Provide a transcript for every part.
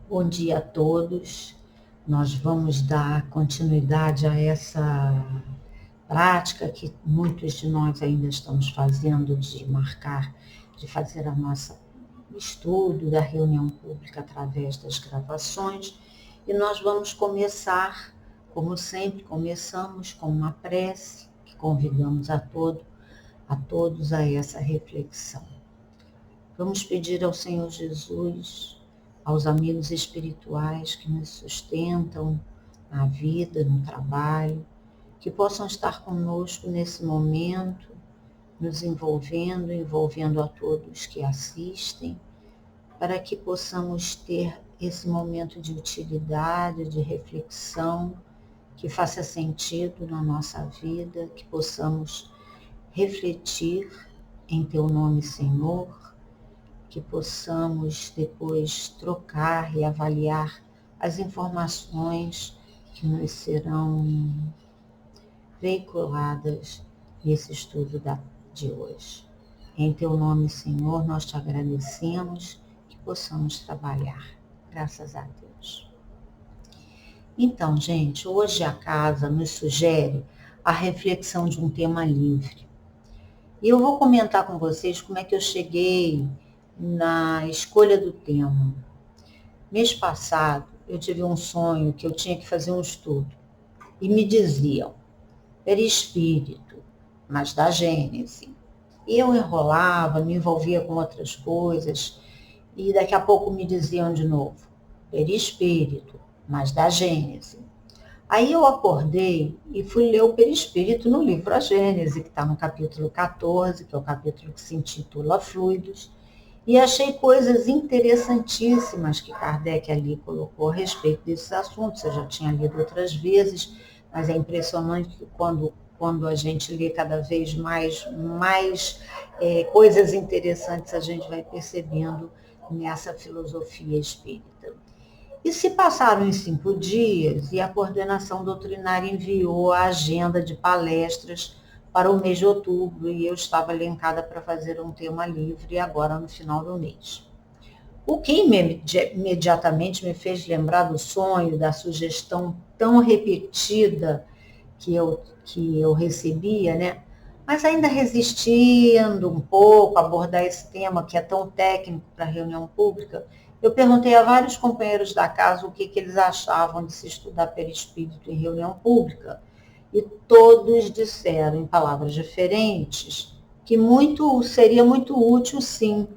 Bom dia a todos. Nós vamos dar continuidade a essa prática que muitos de nós ainda estamos fazendo de fazer a nossa estudo da reunião pública através das gravações. E nós vamos começar, como sempre, começamos com uma prece que convidamos a todos a essa reflexão. Vamos pedir ao Senhor Jesus, aos amigos espirituais que nos sustentam na vida, no trabalho, que possam estar conosco nesse momento, nos envolvendo a todos que assistem, para que possamos ter esse momento de utilidade, de reflexão, que faça sentido na nossa vida, que possamos refletir em Teu nome, Senhor, que possamos depois trocar e avaliar as informações que nos serão veiculadas nesse estudo de hoje. Em Teu nome, Senhor, nós Te agradecemos que possamos trabalhar. Graças a Deus. Então, gente, hoje a casa nos sugere a reflexão de um tema livre. E eu vou comentar com vocês como é que eu cheguei na escolha do tema. Mês passado, eu tive um sonho que eu tinha que fazer um estudo. E me diziam, perispírito, mas da Gênese. E eu enrolava, me envolvia com outras coisas, e daqui a pouco me diziam de novo, perispírito, mas da Gênese. Aí eu acordei e fui ler o perispírito no livro A Gênese, que está no capítulo 14, que é o capítulo que se intitula Fluidos, e achei coisas interessantíssimas que Kardec ali colocou a respeito desses assuntos. Eu já tinha lido outras vezes, mas é impressionante que quando a gente lê cada vez mais coisas interessantes, a gente vai percebendo nessa filosofia espírita. E se passaram em 5 dias e a coordenação doutrinária enviou a agenda de palestras para o mês de outubro e eu estava elencada para fazer um tema livre agora no final do mês. O que imediatamente me fez lembrar do sonho, da sugestão tão repetida que eu recebia, né? Mas ainda resistindo um pouco a abordar esse tema que é tão técnico para a reunião pública, eu perguntei a vários companheiros da casa o que eles achavam de se estudar perispírito em reunião pública. E todos disseram, em palavras diferentes, que seria muito útil, sim,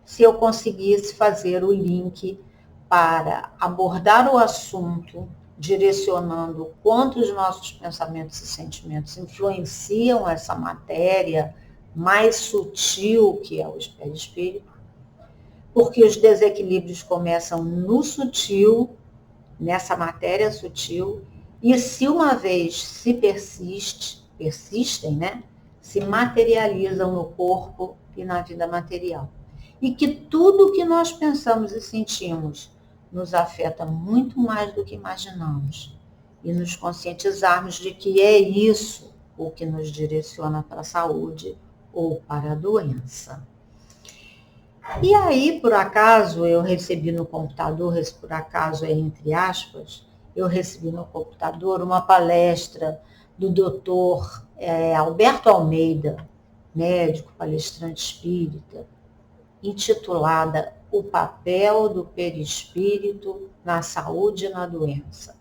se eu conseguisse fazer o link para abordar o assunto, direcionando quanto os nossos pensamentos e sentimentos influenciam essa matéria mais sutil que é o perispírito, porque os desequilíbrios começam no sutil, nessa matéria sutil, e se uma vez persistem, né, se materializam no corpo e na vida material. E que tudo que nós pensamos e sentimos nos afeta muito mais do que imaginamos. E nos conscientizarmos de que é isso o que nos direciona para a saúde ou para a doença. E aí, por acaso, eu recebi no computador, por acaso é entre aspas, eu recebi no computador uma palestra do doutor Alberto Almeida, médico, palestrante espírita, intitulada O Papel do Perispírito na Saúde e na Doença.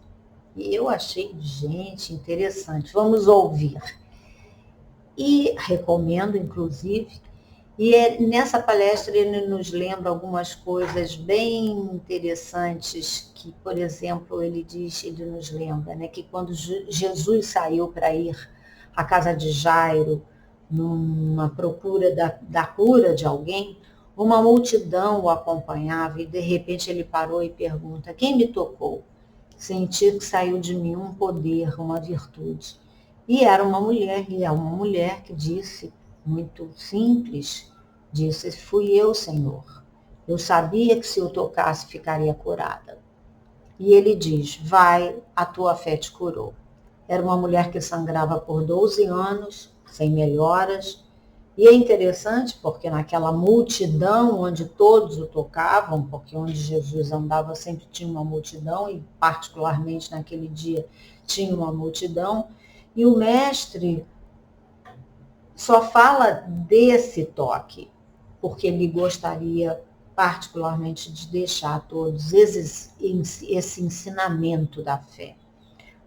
E eu achei, gente, interessante. Vamos ouvir. E recomendo, inclusive, e nessa palestra ele nos lembra algumas coisas bem interessantes que, por exemplo, ele nos lembra, né, que quando Jesus saiu para ir à casa de Jairo, numa procura da cura de alguém, uma multidão o acompanhava e de repente ele parou e pergunta, quem me tocou? Senti que saiu de mim um poder, uma virtude. E era uma mulher, que disse, muito simples, disse, fui eu, Senhor. Eu sabia que se eu tocasse ficaria curada. E ele diz, vai, a tua fé te curou. Era uma mulher que sangrava por 12 anos, sem melhoras, E é interessante porque naquela multidão onde todos o tocavam, porque onde Jesus andava sempre tinha uma multidão, e particularmente naquele dia tinha uma multidão, e o mestre só fala desse toque, porque ele gostaria particularmente de deixar a todos esse ensinamento da fé,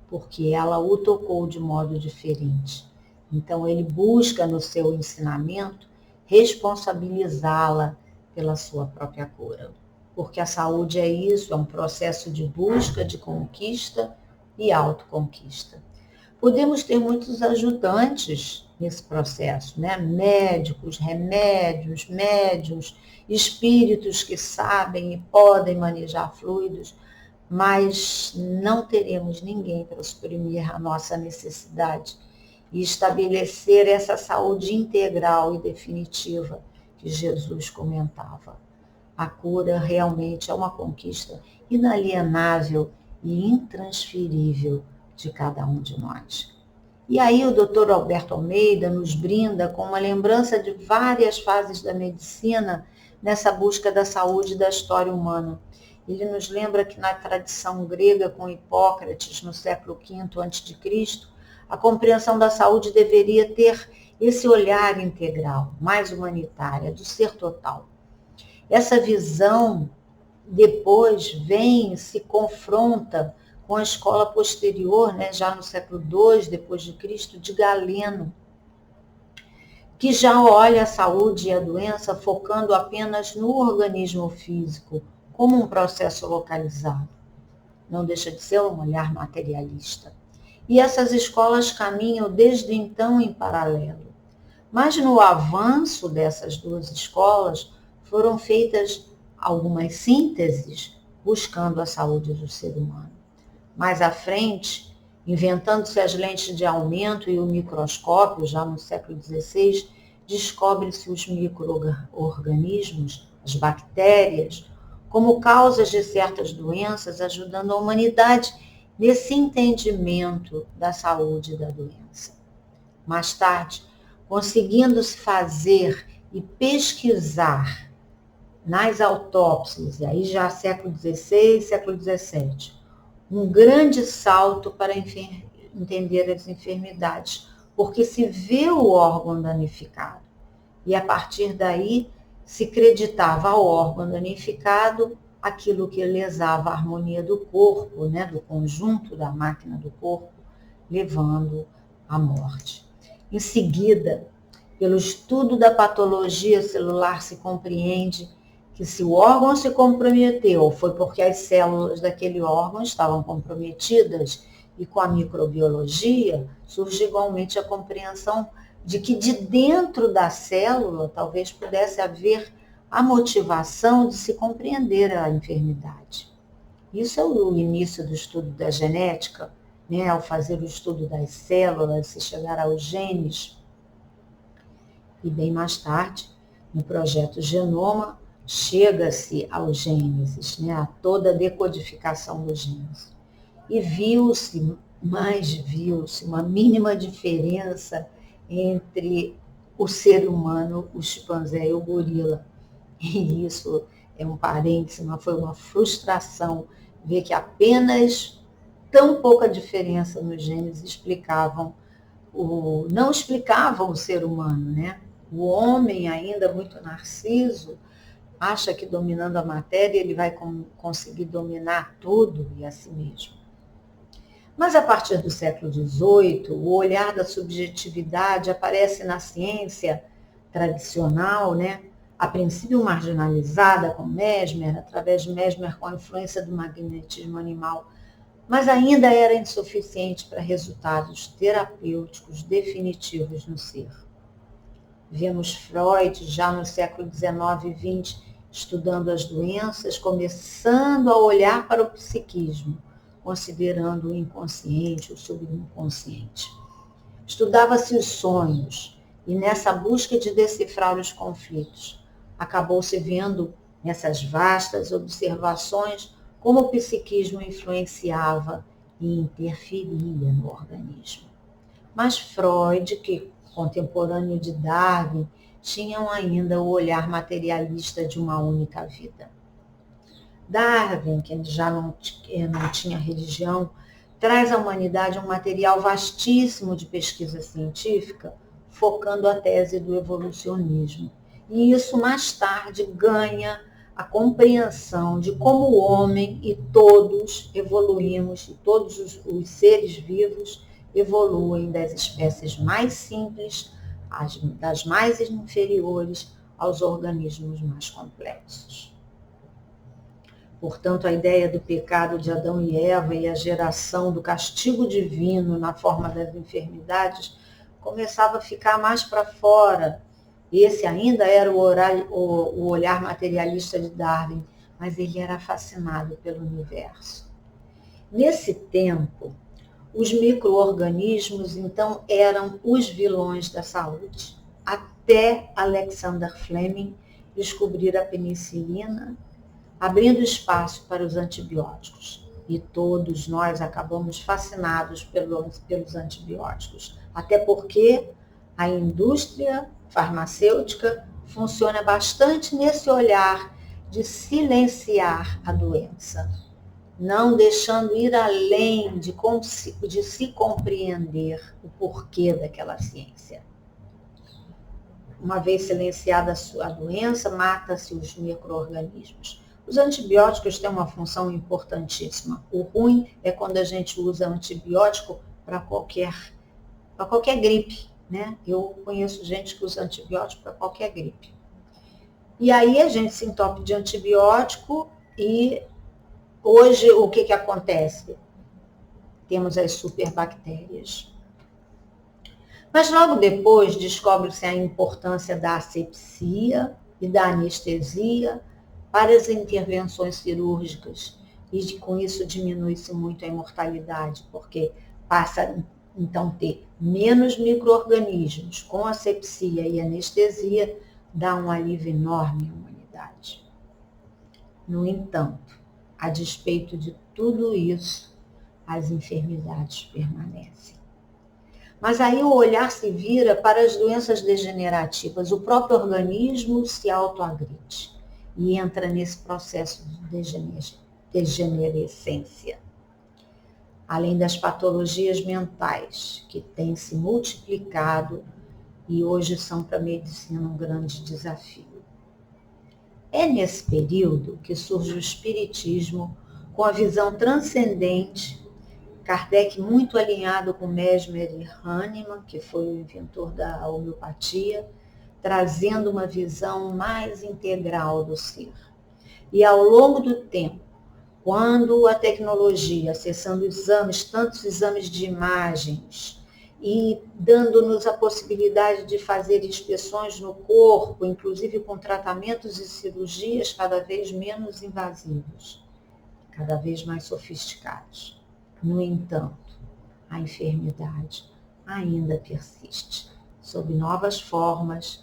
porque ela o tocou de modo diferente. Então, ele busca no seu ensinamento responsabilizá-la pela sua própria cura. Porque a saúde é isso, é um processo de busca, de conquista e autoconquista. Podemos ter muitos ajudantes nesse processo, né? Médicos, remédios, médiuns, espíritos que sabem e podem manejar fluidos, mas não teremos ninguém para suprimir a nossa necessidade e estabelecer essa saúde integral e definitiva que Jesus comentava. A cura realmente é uma conquista inalienável e intransferível de cada um de nós. E aí o Dr. Alberto Almeida nos brinda com uma lembrança de várias fases da medicina nessa busca da saúde da história humana. Ele nos lembra que na tradição grega com Hipócrates, no século V a.C., a compreensão da saúde deveria ter esse olhar integral, mais humanitária, do ser total. Essa visão depois se confronta com a escola posterior, né, já no século II depois de Cristo, de Galeno, que já olha a saúde e a doença focando apenas no organismo físico, como um processo localizado. Não deixa de ser um olhar materialista. E essas escolas caminham desde então em paralelo. Mas no avanço dessas duas escolas foram feitas algumas sínteses buscando a saúde do ser humano. Mais à frente, inventando-se as lentes de aumento e o microscópio, já no século XVI, descobre-se os micro-organismos, as bactérias, como causas de certas doenças, ajudando a humanidade nesse entendimento da saúde e da doença. Mais tarde, conseguindo-se fazer e pesquisar nas autópsias, e aí já século XVI, século XVII, um grande salto para entender as enfermidades, porque se vê o órgão danificado. E a partir daí se creditava ao órgão danificado aquilo que lesava a harmonia do corpo, né, do conjunto da máquina do corpo, levando à morte. Em seguida, pelo estudo da patologia celular, se compreende que se o órgão se comprometeu, foi porque as células daquele órgão estavam comprometidas, e com a microbiologia surge igualmente a compreensão de que de dentro da célula talvez pudesse haver a motivação de se compreender a enfermidade. Isso é o início do estudo da genética, né? Ao fazer o estudo das células, se chegar aos genes. E bem mais tarde, no projeto Genoma, chega-se ao Gênesis, né? A toda a decodificação do Gênesis. E viu-se uma mínima diferença entre o ser humano, o chimpanzé e o gorila. E isso é um parêntese, mas foi uma frustração ver que apenas tão pouca diferença nos genes não explicavam o ser humano, né? O homem, ainda muito narciso, acha que dominando a matéria ele vai conseguir dominar tudo e a si mesmo. Mas a partir do século XVIII, o olhar da subjetividade aparece na ciência tradicional, né? A princípio marginalizada com Mesmer, através de Mesmer com a influência do magnetismo animal, mas ainda era insuficiente para resultados terapêuticos definitivos no ser. Vemos Freud, já no século XIX e XX, estudando as doenças, começando a olhar para o psiquismo, considerando o inconsciente, o subconsciente. Estudava-se os sonhos, e nessa busca de decifrar os conflitos, acabou-se vendo nessas vastas observações como o psiquismo influenciava e interferia no organismo. Mas Freud, que contemporâneo de Darwin, tinham ainda o olhar materialista de uma única vida. Darwin, que já não tinha religião, traz à humanidade um material vastíssimo de pesquisa científica, focando a tese do evolucionismo. E isso mais tarde ganha a compreensão de como o homem e todos evoluímos, e todos os seres vivos evoluem das espécies mais simples, das mais inferiores, aos organismos mais complexos. Portanto, a ideia do pecado de Adão e Eva e a geração do castigo divino na forma das enfermidades começava a ficar mais para fora. Esse ainda era o olhar materialista de Darwin, mas ele era fascinado pelo universo. Nesse tempo, os micro-organismos, então, eram os vilões da saúde, até Alexander Fleming descobrir a penicilina, abrindo espaço para os antibióticos. E todos nós acabamos fascinados pelos antibióticos, até porque a indústria farmacêutica funciona bastante nesse olhar de silenciar a doença, não deixando ir além de se compreender o porquê daquela ciência. Uma vez silenciada a doença, mata-se os micro-organismos. Os antibióticos têm uma função importantíssima. O ruim é quando a gente usa antibiótico para qualquer gripe, né? Eu conheço gente que usa antibiótico para qualquer gripe. E aí a gente se entope de antibiótico e hoje o que acontece? Temos as superbactérias. Mas logo depois descobre-se a importância da asepsia e da anestesia para as intervenções cirúrgicas. E com isso diminui-se muito a imortalidade, porque passa então a ter menos micro-organismos. Com asepsia e anestesia, dá um alívio enorme à humanidade. No entanto, a despeito de tudo isso, as enfermidades permanecem. Mas aí o olhar se vira para as doenças degenerativas. O próprio organismo se autoagride e entra nesse processo de degenerescência. Além das patologias mentais, que têm se multiplicado e hoje são para a medicina um grande desafio. É nesse período que surge o espiritismo com a visão transcendente, Kardec muito alinhado com Mesmer e Hahnemann, que foi o inventor da homeopatia, trazendo uma visão mais integral do ser. E ao longo do tempo, quando a tecnologia, acessando exames, tantos exames de imagens, e dando-nos a possibilidade de fazer inspeções no corpo, inclusive com tratamentos e cirurgias cada vez menos invasivos, cada vez mais sofisticados. No entanto, a enfermidade ainda persiste. Sob novas formas,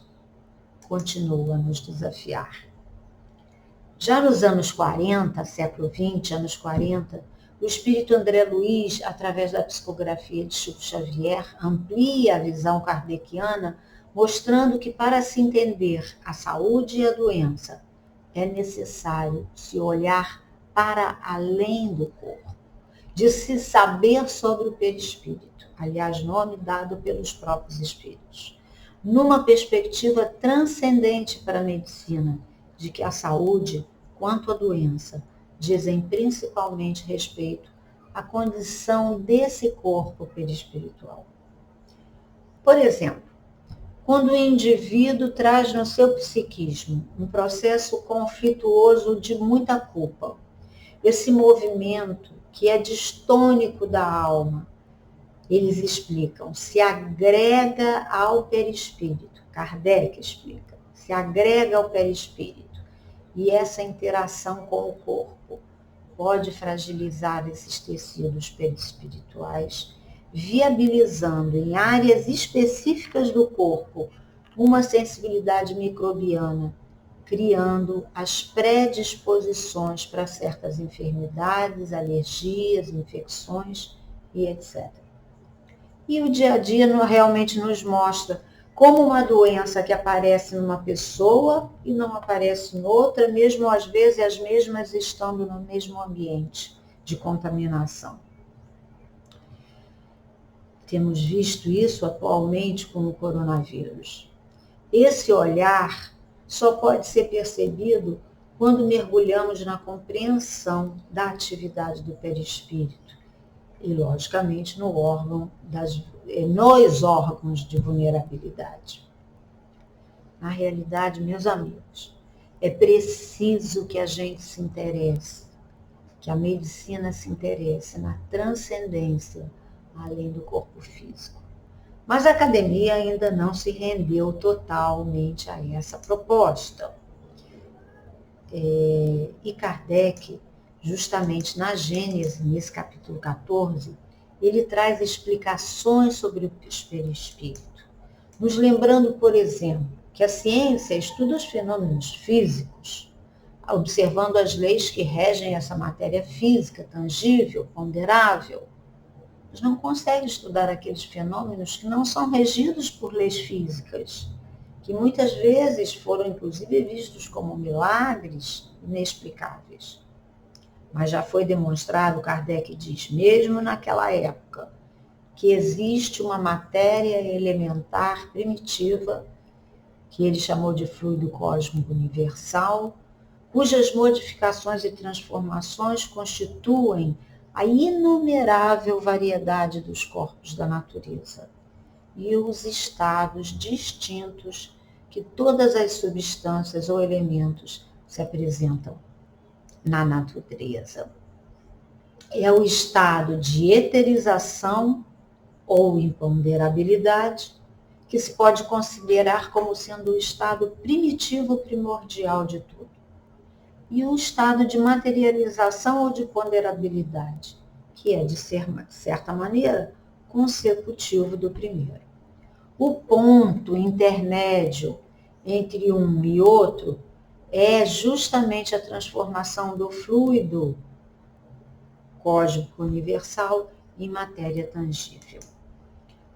continua a nos desafiar. Já nos anos 40, século XX, anos 40, o espírito André Luiz, através da psicografia de Chico Xavier, amplia a visão kardeciana, mostrando que para se entender a saúde e a doença, é necessário se olhar para além do corpo, de se saber sobre o perispírito, aliás, nome dado pelos próprios espíritos, numa perspectiva transcendente para a medicina, de que a saúde, quanto a doença, dizem principalmente respeito à condição desse corpo perispiritual. Por exemplo, quando o indivíduo traz no seu psiquismo um processo conflituoso de muita culpa, esse movimento que é distônico da alma, eles explicam, se agrega ao perispírito. Kardec explica, se agrega ao perispírito. E essa interação com o corpo pode fragilizar esses tecidos perispirituais, viabilizando em áreas específicas do corpo uma sensibilidade microbiana, criando as predisposições para certas enfermidades, alergias, infecções e etc. E o dia a dia realmente nos mostra como uma doença que aparece numa pessoa e não aparece em outra, mesmo às vezes as mesmas estando no mesmo ambiente de contaminação. Temos visto isso atualmente com o coronavírus. Esse olhar só pode ser percebido quando mergulhamos na compreensão da atividade do perispírito e, logicamente, nos órgãos de vulnerabilidade. Na realidade, meus amigos, é preciso que a gente se interesse, que a medicina se interesse na transcendência além do corpo físico. Mas a academia ainda não se rendeu totalmente a essa proposta. E Kardec, justamente na Gênese, nesse capítulo 14, ele traz explicações sobre o perispírito, nos lembrando, por exemplo, que a ciência estuda os fenômenos físicos, observando as leis que regem essa matéria física, tangível, ponderável, mas não consegue estudar aqueles fenômenos que não são regidos por leis físicas, que muitas vezes foram inclusive vistos como milagres inexplicáveis. Mas já foi demonstrado, Kardec diz, mesmo naquela época, que existe uma matéria elementar primitiva, que ele chamou de fluido cósmico universal, cujas modificações e transformações constituem a inumerável variedade dos corpos da natureza e os estados distintos que todas as substâncias ou elementos se apresentam na natureza. É o estado de eterização ou imponderabilidade, que se pode considerar como sendo o estado primitivo primordial de tudo. E o estado de materialização ou de ponderabilidade, que é, de certa maneira, consecutivo do primeiro. O ponto intermédio entre um e outro é justamente a transformação do fluido cósmico universal em matéria tangível.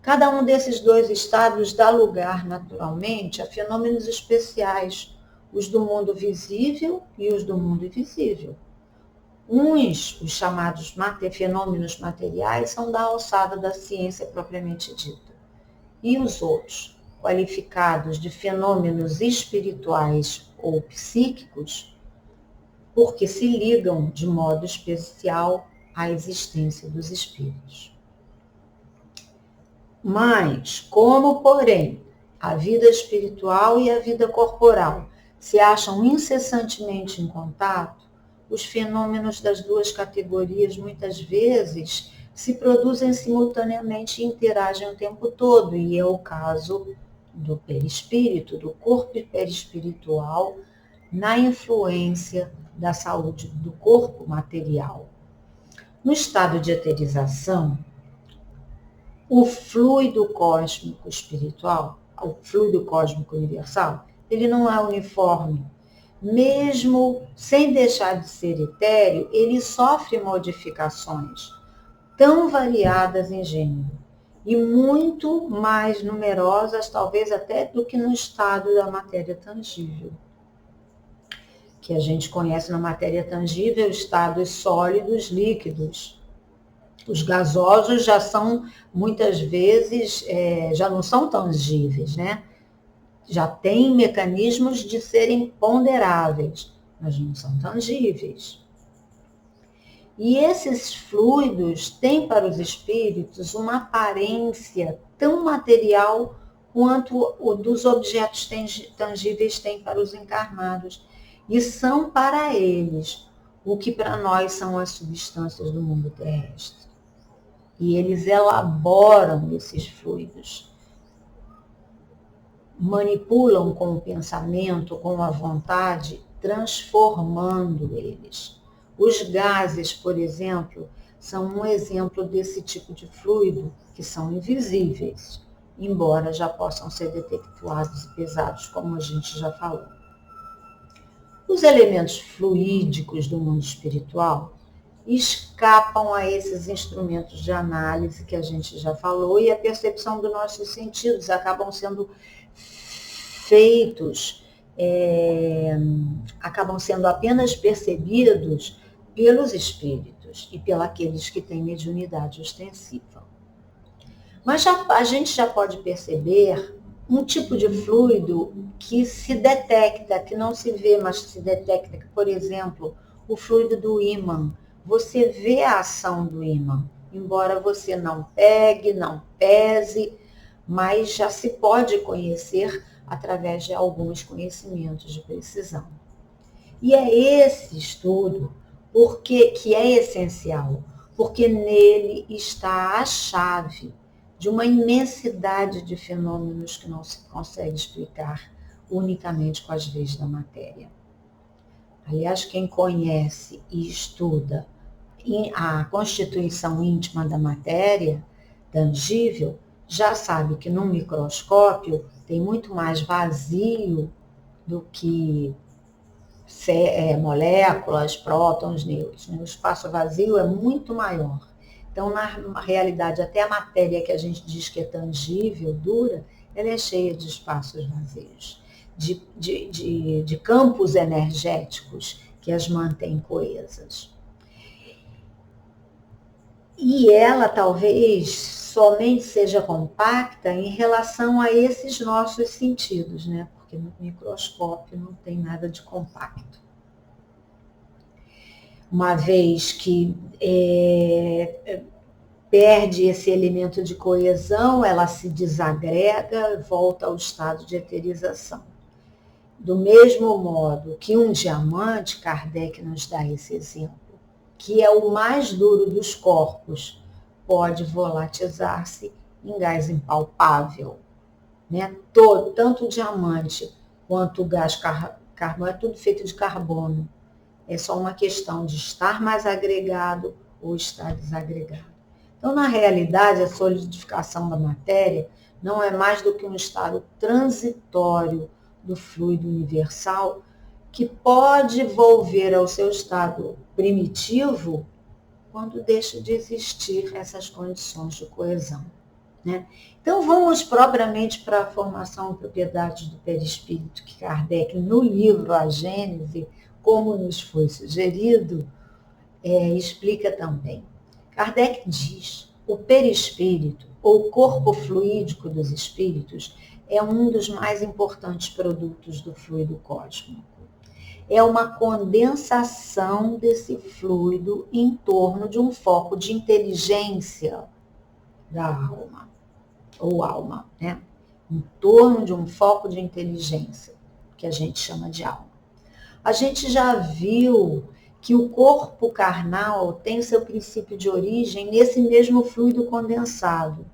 Cada um desses dois estados dá lugar, naturalmente, a fenômenos especiais, os do mundo visível e os do mundo invisível. Os chamados fenômenos materiais, são da alçada da ciência propriamente dita. E os outros, qualificados de fenômenos espirituais ou psíquicos, porque se ligam de modo especial à existência dos espíritos. Mas, como, porém, a vida espiritual e a vida corporal se acham incessantemente em contato, os fenômenos das duas categorias muitas vezes se produzem simultaneamente e interagem o tempo todo, e é o caso do perispírito, do corpo perispiritual, na influência da saúde do corpo material. No estado de eterização, o fluido cósmico espiritual, o fluido cósmico universal, ele não é uniforme. Mesmo sem deixar de ser etéreo, ele sofre modificações tão variadas em gênero e muito mais numerosas, talvez até do que no estado da matéria tangível, que a gente conhece na matéria tangível, estados sólidos, líquidos. Os gasosos já são, muitas vezes, já não são tangíveis, né? Já têm mecanismos de serem ponderáveis, mas não são tangíveis. E esses fluidos têm para os espíritos uma aparência tão material quanto o dos objetos tangíveis tem para os encarnados. E são para eles o que para nós são as substâncias do mundo terrestre. E eles elaboram esses fluidos, manipulam com o pensamento, com a vontade, transformando eles. Os gases, por exemplo, são um exemplo desse tipo de fluido, que são invisíveis, embora já possam ser detectados e pesados, como a gente já falou. Os elementos fluídicos do mundo espiritual escapam a esses instrumentos de análise que a gente já falou, e a percepção dos nossos sentidos acabam sendo feitos, acabam sendo apenas percebidos pelos espíritos e pelos que têm mediunidade ostensiva. Mas a gente já pode perceber um tipo de fluido que se detecta, que não se vê, mas se detecta, que, por exemplo, o fluido do ímã. Você vê a ação do ímã, embora você não pegue, não pese, mas já se pode conhecer através de alguns conhecimentos de precisão. E é esse estudo que é essencial, porque nele está a chave de uma imensidade de fenômenos que não se consegue explicar unicamente com as leis da matéria. Aliás, quem conhece e estuda a constituição íntima da matéria tangível, já sabe que no microscópio tem muito mais vazio do que moléculas, prótons, nêutrons. O espaço vazio é muito maior. Então, na realidade, até a matéria que a gente diz que é tangível, dura, ela é cheia de espaços vazios, de campos energéticos que as mantêm coesas. E ela talvez somente seja compacta em relação a esses nossos sentidos, né? Porque no microscópio não tem nada de compacto. Uma vez que perde esse elemento de coesão, ela se desagrega, volta ao estado de eterização. Do mesmo modo que um diamante, Kardec nos dá esse exemplo, que é o mais duro dos corpos, pode volatizar-se em gás impalpável. Né? Tanto o diamante quanto o gás carbono, é tudo feito de carbono. É só uma questão de estar mais agregado ou estar desagregado. Então, na realidade, a solidificação da matéria não é mais do que um estado transitório do fluido universal que pode volver ao seu estado primitivo quando deixa de existir essas condições de coesão. Né? Então, vamos propriamente para a formação e propriedades do perispírito, que Kardec, no livro A Gênese, como nos foi sugerido, explica também. Kardec diz: o perispírito, ou corpo fluídico dos espíritos, é um dos mais importantes produtos do fluido cósmico. É uma condensação desse fluido em torno de um foco de inteligência da alma, ou alma, né? Em torno de um foco de inteligência, que a gente chama de alma. A gente já viu que o corpo carnal tem seu princípio de origem nesse mesmo fluido condensado,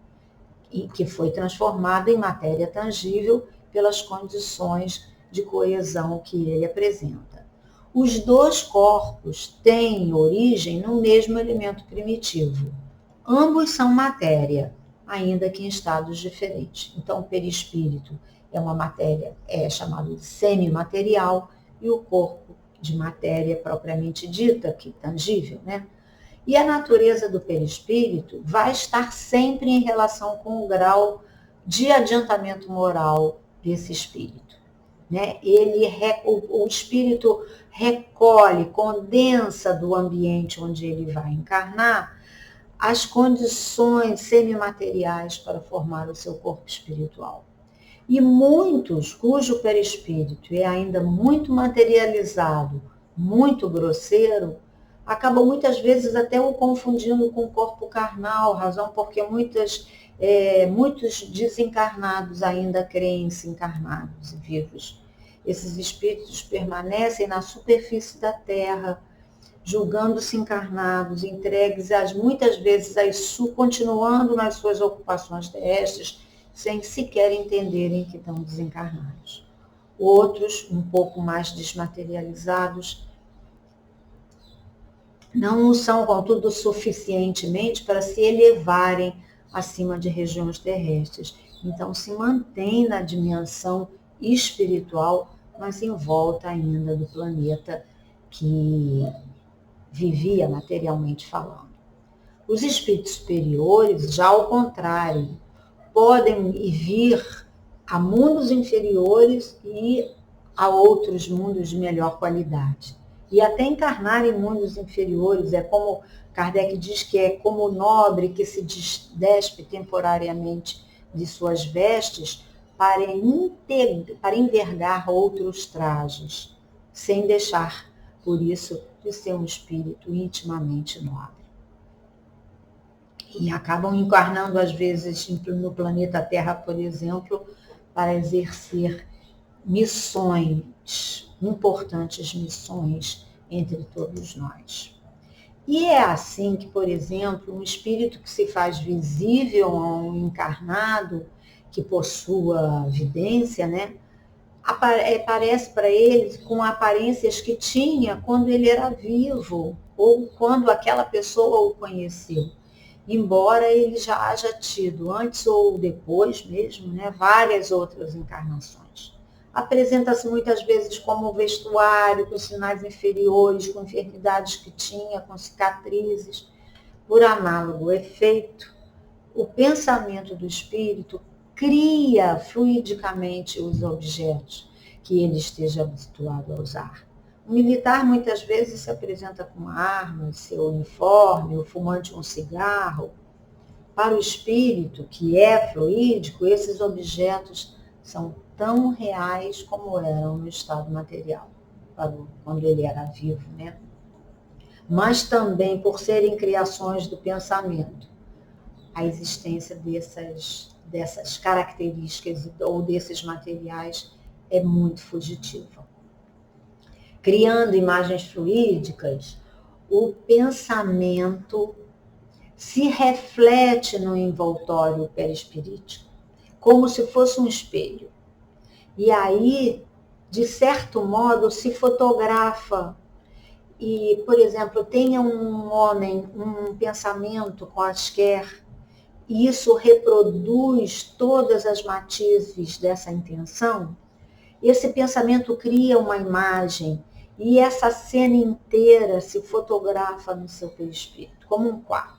e que foi transformado em matéria tangível pelas condições de coesão que ele apresenta. Os dois corpos têm origem no mesmo elemento primitivo. Ambos são matéria, ainda que em estados diferentes. Então, o perispírito é uma matéria, chamado de semimaterial, e o corpo de matéria propriamente dita, que é tangível, né? E a natureza do perispírito vai estar sempre em relação com o grau de adiantamento moral desse espírito. Né? O espírito recolhe, condensa do ambiente onde ele vai encarnar as condições semimateriais para formar o seu corpo espiritual. E muitos cujo perispírito é ainda muito materializado, muito grosseiro, acabam muitas vezes até o confundindo com o corpo carnal, razão porque muitos desencarnados ainda creem-se encarnados e vivos. Esses espíritos permanecem na superfície da Terra, julgando-se encarnados, entregues muitas vezes continuando nas suas ocupações terrestres, sem sequer entenderem que estão desencarnados. Outros, um pouco mais desmaterializados, não são, contudo, suficientemente para se elevarem acima de regiões terrestres. Então, se mantém na dimensão espiritual, mas em volta ainda do planeta que vivia materialmente falando. Os espíritos superiores, já ao contrário, podem vir a mundos inferiores e a outros mundos de melhor qualidade. E até encarnar em mundos inferiores, é como Kardec diz que é como o nobre que se despe temporariamente de suas vestes para envergar outros trajes, sem deixar, por isso, de ser um espírito intimamente nobre. E acabam encarnando, às vezes, no planeta Terra, por exemplo, para exercer missões, importantes missões entre todos nós. E é assim que, por exemplo, um espírito que se faz visível a um encarnado, que possua vidência, né, aparece para ele com aparências que tinha quando ele era vivo, ou quando aquela pessoa o conheceu. Embora ele já haja tido, antes ou depois mesmo, né, várias outras encarnações. Apresenta-se muitas vezes como vestuário, com sinais inferiores, com enfermidades que tinha, com cicatrizes. Por análogo efeito, o pensamento do espírito cria fluidicamente os objetos que ele esteja habituado a usar. O militar muitas vezes se apresenta com uma arma, seu uniforme, o fumante um cigarro. Para o espírito, que é fluídico, esses objetos são tão reais como eram no estado material, quando ele era vivo, né? Mas também por serem criações do pensamento, a existência dessas características ou desses materiais é muito fugitiva. Criando imagens fluídicas, o pensamento se reflete no envoltório perispirítico, como se fosse um espelho. E aí, de certo modo, se fotografa. E, por exemplo, tenha um homem um pensamento quaisquer, e isso reproduz todas as matizes dessa intenção, esse pensamento cria uma imagem e essa cena inteira se fotografa no seu perispírito, como um quadro,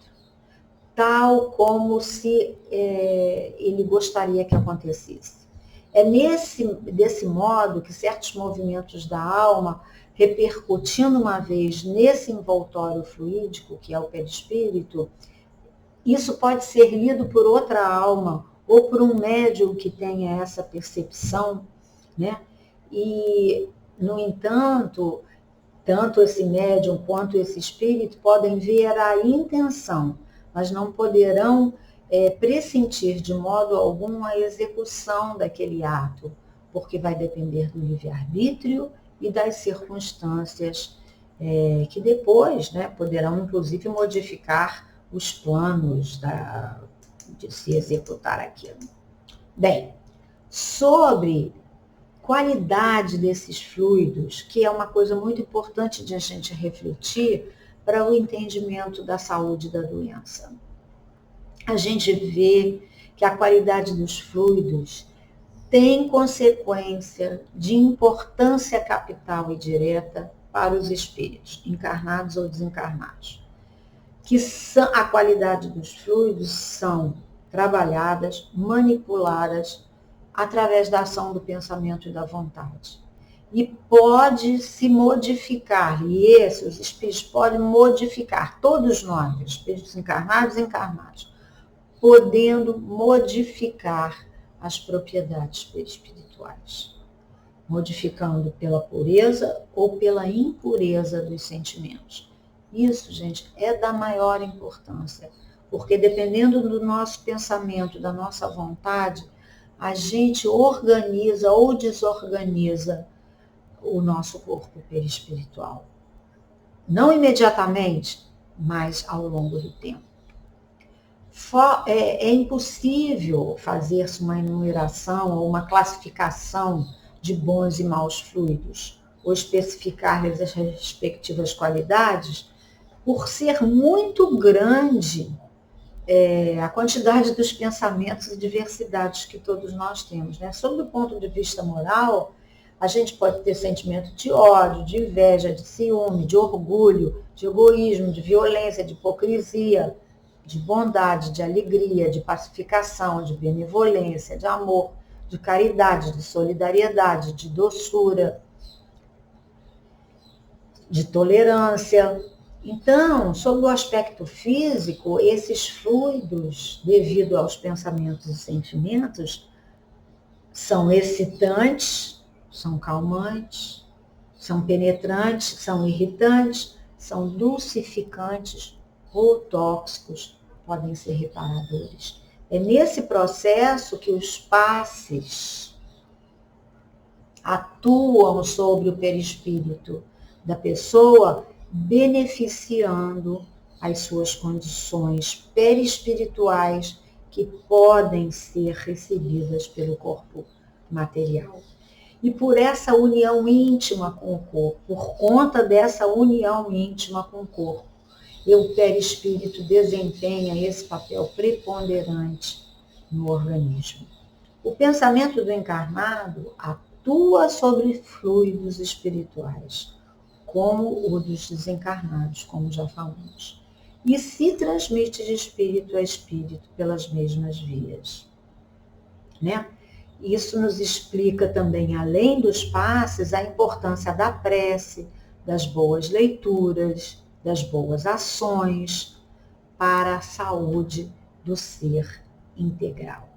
tal como se ele gostaria que acontecesse. É desse modo que certos movimentos da alma, repercutindo uma vez nesse envoltório fluídico, que é o perispírito, isso pode ser lido por outra alma ou por um médium que tenha essa percepção, né? E, no entanto, tanto esse médium quanto esse espírito podem ver a intenção, mas não poderão pressentir de modo algum a execução daquele ato, porque vai depender do livre-arbítrio e das circunstâncias que depois, né, poderão inclusive modificar os planos de se executar aquilo. Bem, sobre qualidade desses fluidos, que é uma coisa muito importante de a gente refletir para o entendimento da saúde da doença. A gente vê que a qualidade dos fluidos tem consequência de importância capital e direta para os espíritos, encarnados ou desencarnados. Que a qualidade dos fluidos são trabalhadas, manipuladas, através da ação do pensamento e da vontade. E pode se modificar, e os espíritos podem modificar, todos nós, espíritos encarnados e encarnados, podendo modificar as propriedades perispirituais, modificando pela pureza ou pela impureza dos sentimentos. Isso, gente, é da maior importância, porque dependendo do nosso pensamento, da nossa vontade, a gente organiza ou desorganiza o nosso corpo perispiritual. Não imediatamente, mas ao longo do tempo. É impossível fazer-se uma enumeração ou uma classificação de bons e maus fluidos, ou especificar-lhes as respectivas qualidades, por ser muito grande a quantidade dos pensamentos e diversidades que todos nós temos, né? Sob o ponto de vista moral, A gente pode ter sentimento de ódio, de inveja, de ciúme, de orgulho, de egoísmo, de violência, de hipocrisia, de bondade, de alegria, de pacificação, de benevolência, de amor, de caridade, de solidariedade, de doçura, de tolerância. Então, sob o aspecto físico, esses fluidos, devido aos pensamentos e sentimentos, são excitantes, são calmantes, são penetrantes, são irritantes, são dulcificantes ou tóxicos, podem ser reparadores. É nesse processo que os passes atuam sobre o perispírito da pessoa, beneficiando as suas condições perispirituais que podem ser recebidas pelo corpo material. E por essa união íntima com o corpo, por conta dessa união íntima com o corpo, o perispírito desempenha esse papel preponderante no organismo. O pensamento do encarnado atua sobre fluidos espirituais, como o dos desencarnados, como já falamos, e se transmite de espírito a espírito pelas mesmas vias, né? Isso nos explica também, além dos passes, a importância da prece, das boas leituras, das boas ações para a saúde do ser integral.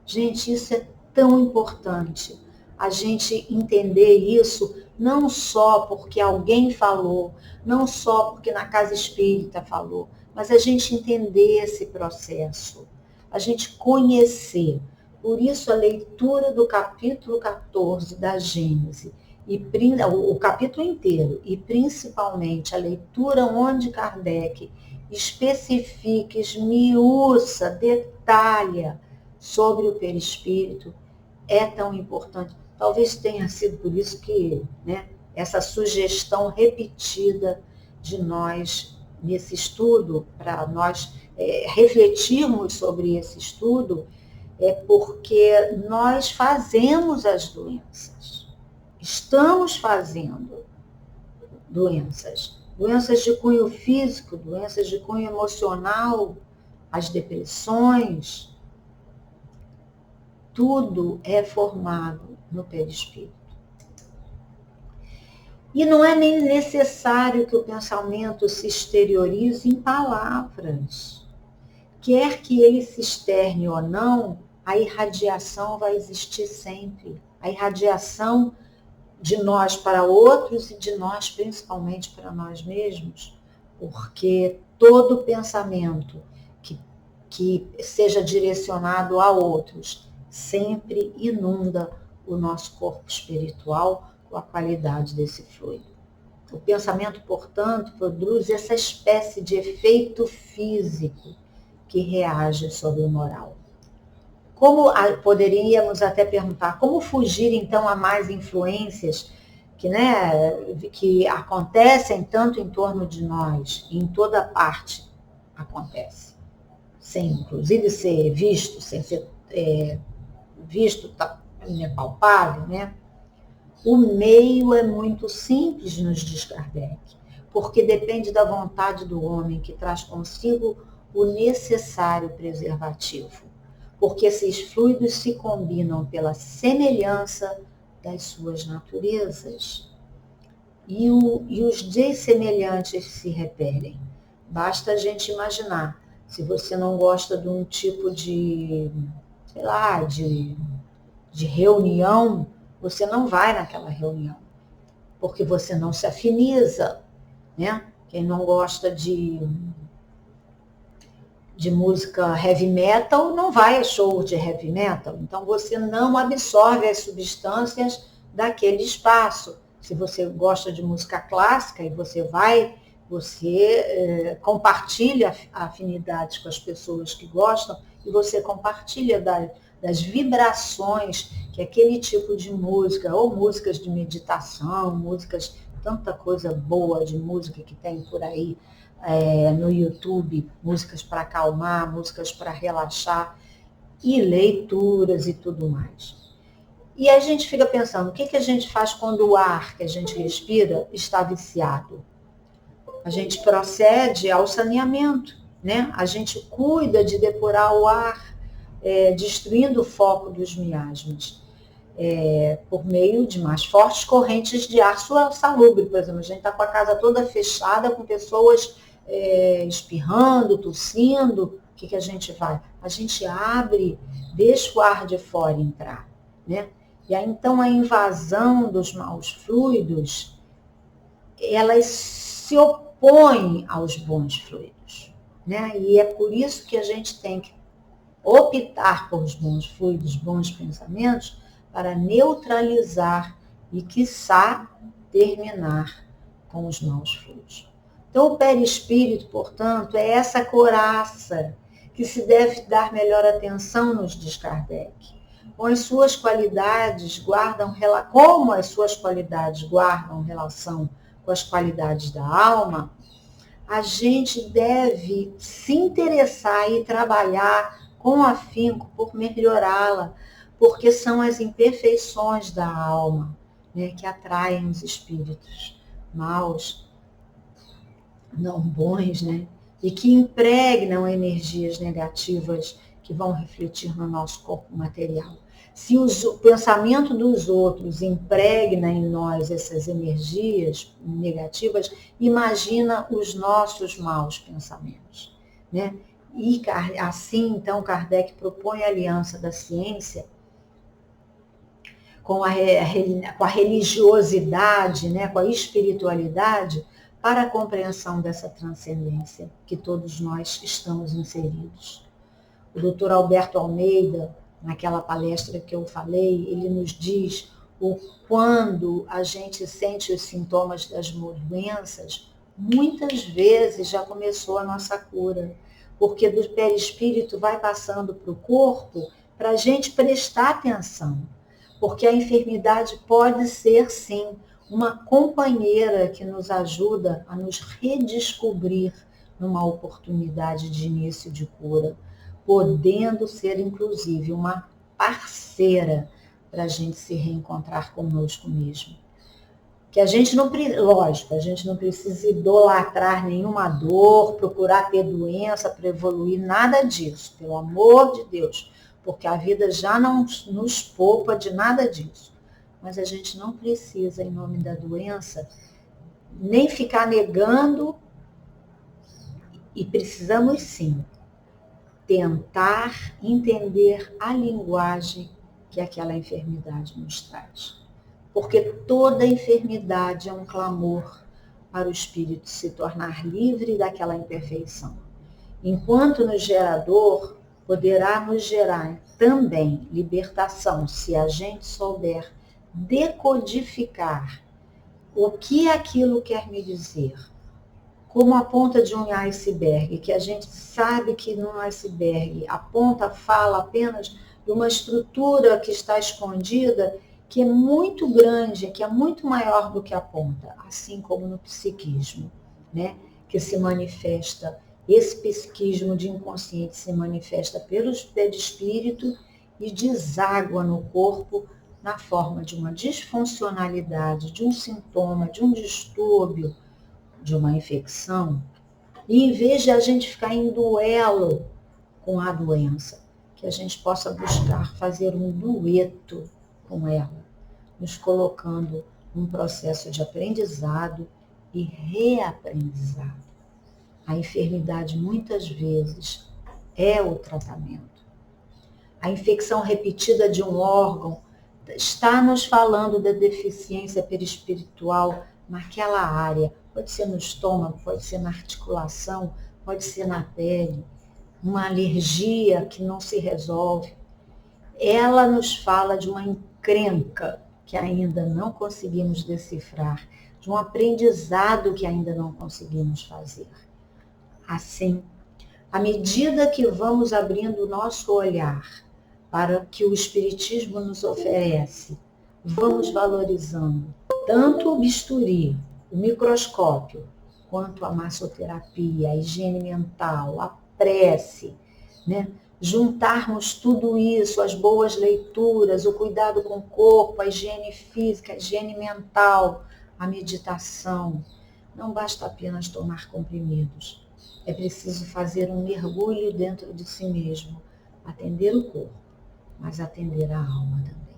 Gente, isso é tão importante, a gente entender isso não só porque alguém falou, não só porque na casa espírita falou, mas a gente entender esse processo, a gente conhecer. Por isso a leitura do capítulo 14 da Gênese, o capítulo inteiro, e principalmente a leitura onde Kardec especifica, esmiuça, detalha sobre o perispírito, é tão importante. Talvez tenha sido por isso que, né, essa sugestão repetida de nós nesse estudo, para nós refletirmos sobre esse estudo, é porque nós fazemos as doenças. Estamos fazendo doenças. Doenças de cunho físico, doenças de cunho emocional, as depressões, tudo é formado no perispírito. E não é nem necessário que o pensamento se exteriorize em palavras. Quer que ele se externe ou não, a irradiação vai existir sempre. A irradiação de nós para outros e de nós principalmente para nós mesmos, porque todo pensamento que seja direcionado a outros sempre inunda o nosso corpo espiritual com a qualidade desse fluido. O pensamento, portanto, produz essa espécie de efeito físico que reage sobre o moral. Como poderíamos até perguntar, como fugir então a mais influências que acontecem tanto em torno de nós, em toda parte acontece, sem inclusive ser visto, sem ser visto, palpável, né? O meio é muito simples, nos diz Kardec, porque depende da vontade do homem, que traz consigo o necessário preservativo, porque esses fluidos se combinam pela semelhança das suas naturezas. E os dessemelhantes se repelem. Basta a gente imaginar, se você não gosta de um tipo de, de reunião, você não vai naquela reunião, porque você não se afiniza, né? Quem não gosta de música heavy metal não vai a show de heavy metal, então você não absorve as substâncias daquele espaço. Se você gosta de música clássica e você compartilha afinidades com as pessoas que gostam e você compartilha das vibrações que aquele tipo de música, ou músicas de meditação, músicas, tanta coisa boa de música que tem por aí no YouTube, músicas para acalmar, músicas para relaxar, e leituras e tudo mais. E a gente fica pensando, o que a gente faz quando o ar que a gente respira está viciado? A gente procede ao saneamento, né? A gente cuida de depurar o ar, destruindo o foco dos miasmas, por meio de mais fortes correntes de ar salubre. Por exemplo, a gente está com a casa toda fechada, com pessoas espirrando, tossindo. O que a gente faz? A gente abre, deixa o ar de fora entrar, né? E aí, então, a invasão dos maus fluidos, elas se opõem aos bons fluidos, né? E é por isso que a gente tem que optar por os bons fluidos, bons pensamentos, para neutralizar e, quiçá, terminar com os maus fluidos. Então, o perispírito, portanto, é essa couraça que se deve dar melhor atenção, nos diz Kardec. Como as suas qualidades guardam relação com as qualidades da alma, a gente deve se interessar e trabalhar com afinco por melhorá-la, porque são as imperfeições da alma, né, que atraem os espíritos maus, não bons, né, e que impregnam energias negativas que vão refletir no nosso corpo material. Se o pensamento dos outros impregna em nós essas energias negativas, imagina os nossos maus pensamentos, né? E assim, então, Kardec propõe a aliança da ciência com a religiosidade, né, com a espiritualidade, para a compreensão dessa transcendência que todos nós estamos inseridos. O Dr. Alberto Almeida, naquela palestra que eu falei, ele nos diz quando a gente sente os sintomas das doenças, muitas vezes já começou a nossa cura, porque do perispírito vai passando para o corpo para a gente prestar atenção, porque a enfermidade pode ser, sim, uma companheira que nos ajuda a nos redescobrir numa oportunidade de início de cura, podendo ser, inclusive, uma parceira para a gente se reencontrar conosco mesmo. Que a gente não, lógico, a gente não precisa idolatrar nenhuma dor, procurar ter doença para evoluir, nada disso, pelo amor de Deus, porque a vida já não nos poupa de nada disso. Mas a gente não precisa, em nome da doença, nem ficar negando, e precisamos sim tentar entender a linguagem que aquela enfermidade nos traz. Porque toda enfermidade é um clamor para o espírito se tornar livre daquela imperfeição. Enquanto nos gera dor, poderá nos gerar também libertação, se a gente souber decodificar o que aquilo quer me dizer. Como a ponta de um iceberg, que a gente sabe que no iceberg a ponta fala apenas de uma estrutura que está escondida, que é muito grande, que é muito maior do que a ponta, assim como no psiquismo, né? Que se manifesta, esse psiquismo de inconsciente se manifesta pelo perispírito e deságua no corpo na forma de uma disfuncionalidade, de um sintoma, de um distúrbio, de uma infecção, e em vez de a gente ficar em duelo com a doença, que a gente possa buscar fazer um dueto com ela, nos colocando num processo de aprendizado e reaprendizado. A enfermidade, muitas vezes, é o tratamento. A infecção repetida de um órgão está nos falando da deficiência perispiritual naquela área. Pode ser no estômago, pode ser na articulação, pode ser na pele, uma alergia que não se resolve. Ela nos fala de uma encrenca que ainda não conseguimos decifrar, de um aprendizado que ainda não conseguimos fazer. Assim, à medida que vamos abrindo o nosso olhar para o que o Espiritismo nos oferece, vamos valorizando tanto o bisturi, o microscópio, quanto a massoterapia, a higiene mental, a prece, né? juntarmos tudo isso, as boas leituras, o cuidado com o corpo, a higiene física, a higiene mental, a meditação. Não basta apenas tomar comprimidos. É preciso fazer um mergulho dentro de si mesmo, atender o corpo, mas atender a alma também.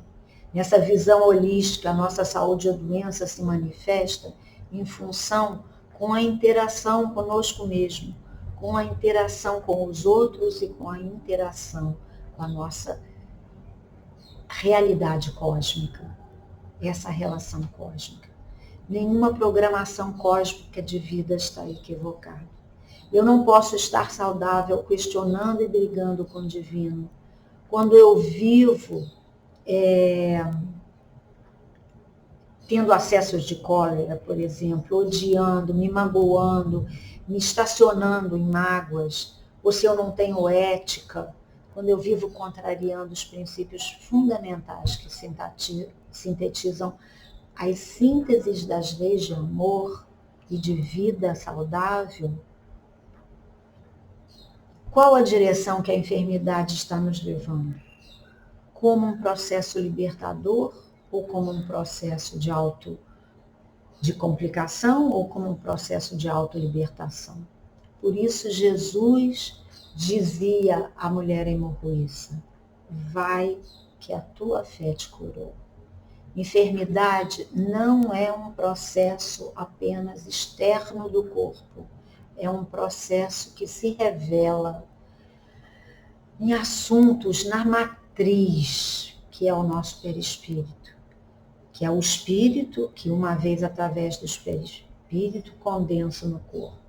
Nessa visão holística, a nossa saúde ou doença se manifesta em função com a interação conosco mesmo, com a interação com os outros e com a interação com a nossa realidade cósmica, essa relação cósmica. Nenhuma programação cósmica de vida está equivocada. Eu não posso estar saudável questionando e brigando com o divino. Quando eu vivo tendo acessos de cólera, por exemplo, odiando, me magoando, me estacionando em mágoas, ou se eu não tenho ética, quando eu vivo contrariando os princípios fundamentais que sintetizam as sínteses das leis de amor e de vida saudável, qual a direção que a enfermidade está nos levando? Como um processo libertador ou como um processo de complicação ou como um processo de autolibertação? Por isso Jesus dizia à mulher hemorroíça: vai que a tua fé te curou. Enfermidade não é um processo apenas externo do corpo, é um processo que se revela em assuntos na matriz, que é o nosso perispírito, que é o espírito que, uma vez através do perispírito, condensa no corpo,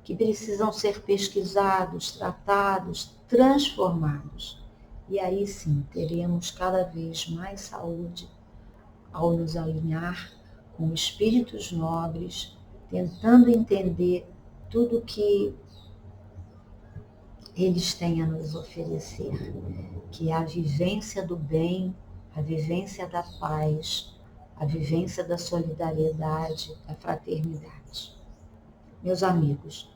que precisam ser pesquisados, tratados, transformados. E aí sim, teremos cada vez mais saúde ao nos alinhar com espíritos nobres, tentando entender tudo que eles têm a nos oferecer, que é a vivência do bem, a vivência da paz, a vivência da solidariedade, da fraternidade. Meus amigos,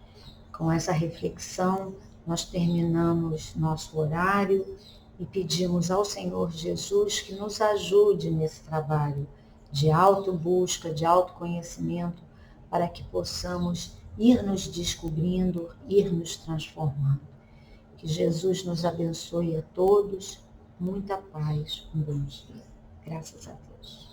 com essa reflexão, nós terminamos nosso horário e pedimos ao Senhor Jesus que nos ajude nesse trabalho de autobusca, de autoconhecimento, para que possamos ir nos descobrindo, ir nos transformando. Que Jesus nos abençoe a todos, muita paz, um bom dia. Graças a Deus.